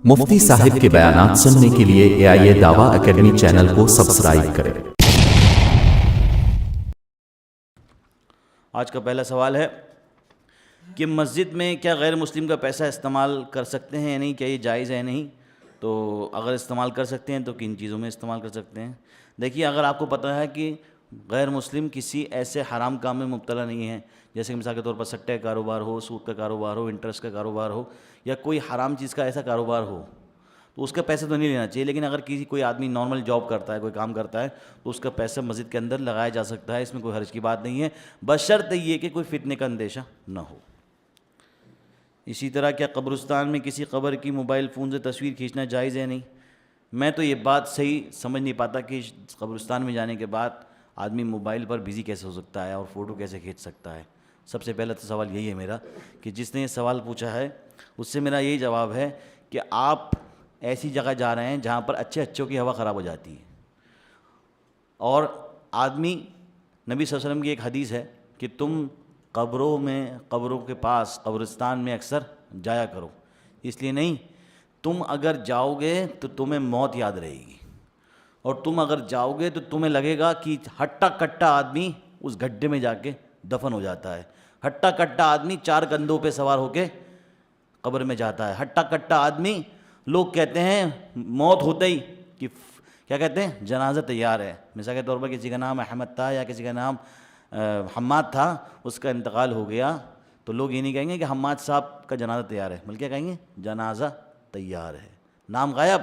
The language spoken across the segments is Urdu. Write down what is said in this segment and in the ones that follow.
مفتی صاحب کے بیانات سننے کے لیے AIA دعویٰ اکیڈمی چینل کو سبسکرائب کریں۔ آج کا پہلا سوال ہے کہ مسجد میں کیا غیر مسلم کا پیسہ استعمال کر سکتے ہیں یا نہیں، کیا یہ جائز ہے یا نہیں؟ تو اگر استعمال کر سکتے ہیں تو کن چیزوں میں استعمال کر سکتے ہیں؟ دیکھیے، اگر آپ کو پتہ ہے کہ غیر مسلم کسی ایسے حرام کام میں مبتلا نہیں ہے، جیسے کہ مثال کے طور پر سٹے کا کاروبار ہو، سود کا کاروبار ہو، انٹرسٹ کا کاروبار ہو، یا کوئی حرام چیز کا ایسا کاروبار ہو، تو اس کا پیسے تو نہیں لینا چاہیے۔ لیکن اگر کوئی آدمی نارمل جاب کرتا ہے، کوئی کام کرتا ہے، تو اس کا پیسہ مسجد کے اندر لگایا جا سکتا ہے، اس میں کوئی حرج کی بات نہیں ہے، بشرط یہ کہ کوئی فتنے کا اندیشہ نہ ہو۔ اسی طرح کیا قبرستان میں کسی قبر کی موبائل فون سے تصویر کھینچنا جائز ہے؟ نہیں، میں تو یہ بات صحیح سمجھ نہیں پاتا کہ قبرستان میں جانے کے بعد آدمی موبائل پر بزی کیسے ہو سکتا ہے اور فوٹو کیسے کھینچ سکتا ہے۔ سب سے پہلا تو سوال یہی ہے میرا کہ جس نے یہ سوال پوچھا ہے اس سے میرا یہی جواب ہے کہ آپ ایسی جگہ جا رہے ہیں جہاں پر اچھوں کی ہوا خراب ہو جاتی ہے، اور آدمی، نبی صلی اللہ علیہ وسلم کی ایک حدیث ہے کہ تم قبروں کے پاس، قبرستان میں اکثر جایا کرو، اس لیے نہیں، تم اگر جاؤ گے تو تمہیں موت یاد رہے گی، اور تم اگر جاؤ گے تو تمہیں لگے گا کہ ہٹا کٹا آدمی اس گڈھے میں جا کے دفن ہو جاتا ہے، ہٹا کٹا آدمی 4 کندھوں پہ سوار ہو کے قبر میں جاتا ہے، ہٹا کٹا آدمی، لوگ کہتے ہیں موت ہوتے ہی کہ کیا کہتے ہیں، جنازہ تیار ہے۔ مثال کے طور پر کسی کا نام احمد تھا یا کسی کا نام حماد تھا، اس کا انتقال ہو گیا، تو لوگ یہ نہیں کہیں گے کہ حماد صاحب کا جنازہ تیار ہے، بلکہ کہیں گے جنازہ تیار ہے، نام غائب۔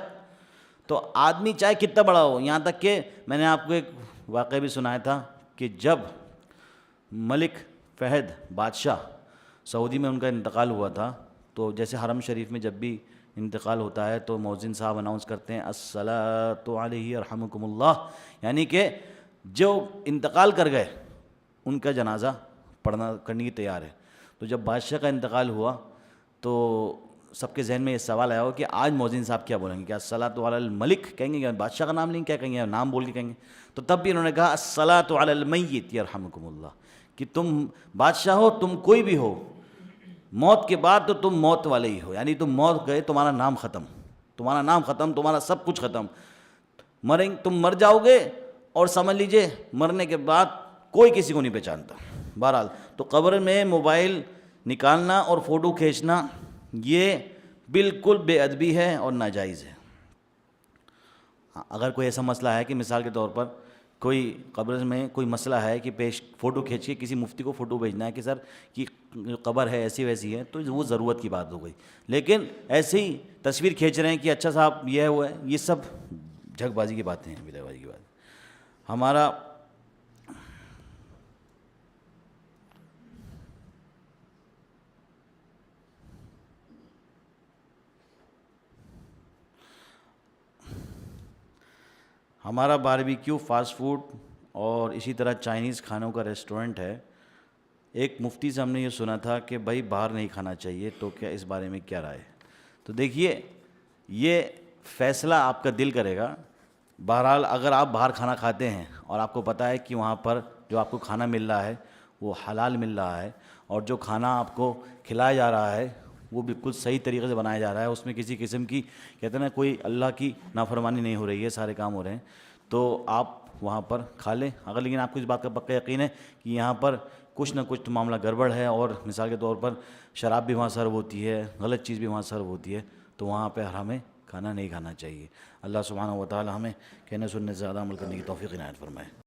تو آدمی چاہے کتنا بڑا ہو، یہاں تک کہ میں نے آپ کو ایک واقعہ بھی سنایا تھا کہ جب ملک فہد بادشاہ سعودی میں ان کا انتقال ہوا تھا، تو جیسے حرم شریف میں جب بھی انتقال ہوتا ہے تو مؤذن صاحب اناؤنس کرتے ہیں الصلاۃ علیہ یرحمکم اللہ، یعنی کہ جو انتقال کر گئے ان کا جنازہ کرنے کی تیار ہے۔ تو جب بادشاہ کا انتقال ہوا تو سب کے ذہن میں یہ سوال آیا ہو کہ آج مؤذن صاحب کیا بولیں گے، کیا الصلاۃ علی الملک کہیں گے، کیا بادشاہ کا نام لیں گے، کیا کہیں گے، نام بول کے کہیں گے؟ تو تب بھی انہوں نے کہا الصلاۃ علی المیت یرحمکم اللہ، کہ تم بادشاہ ہو، تم کوئی بھی ہو، موت کے بعد تو تم موت والے ہی ہو، یعنی تم موت گئے، تمہارا نام ختم، تمہارا نام ختم، تمہارا سب کچھ ختم، تم مر جاؤ گے، اور سمجھ لیجئے مرنے کے بعد کوئی کسی کو نہیں پہچانتا۔ بہرحال تو قبر میں موبائل نکالنا اور فوٹو کھینچنا یہ بالکل بے ادبی ہے اور ناجائز ہے۔ اگر کوئی ایسا مسئلہ ہے کہ مثال کے طور پر کوئی قبر میں کوئی مسئلہ ہے کہ فوٹو کھینچ کے کسی مفتی کو فوٹو بھیجنا ہے کہ سر کی قبر ہے ایسی ویسی ہے، تو وہ ضرورت کی بات ہو گئی، لیکن ایسے ہی تصویر کھینچ رہے ہیں کہ اچھا صاحب یہ ہوا ہے، یہ سب جھگ بازی کی باتیں ہیں، بدعت بازی کی بات۔ ہمارا باربیکیو فاسٹ فوڈ اور اسی طرح چائنیز کھانوں کا ریسٹورنٹ ہے۔ ایک مفتی سے ہم نے یہ سنا تھا کہ بھائی باہر نہیں کھانا چاہیے، تو کیا اس بارے میں کیا رائے ہے؟ تو دیکھیے، یہ فیصلہ آپ کا دل کرے گا۔ بہرحال اگر آپ باہر کھانا کھاتے ہیں اور آپ کو پتہ ہے کہ وہاں پر جو آپ کو کھانا مل رہا ہے وہ حلال مل رہا ہے، اور جو کھانا آپ کو کھلایا جا رہا ہے وہ بالکل صحیح طریقے سے بنایا جا رہا ہے، اس میں کسی قسم کی کہتے ہیں نا کوئی اللہ کی نافرمانی نہیں ہو رہی ہے، سارے کام ہو رہے ہیں، تو آپ وہاں پر کھا لیں۔ اگر لیکن آپ کو اس بات کا پکا یقین ہے کہ یہاں پر کچھ نہ کچھ تو معاملہ گڑبڑ ہے، اور مثال کے طور پر شراب بھی وہاں سرو ہوتی ہے، غلط چیز بھی وہاں سرو ہوتی ہے، تو وہاں پہ ہمیں کھانا نہیں کھانا چاہیے۔ اللہ سبحانہ و تعالی ہمیں کہنے سننے سے زیادہ عمل کرنے کی توفیق عنایت فرمائے۔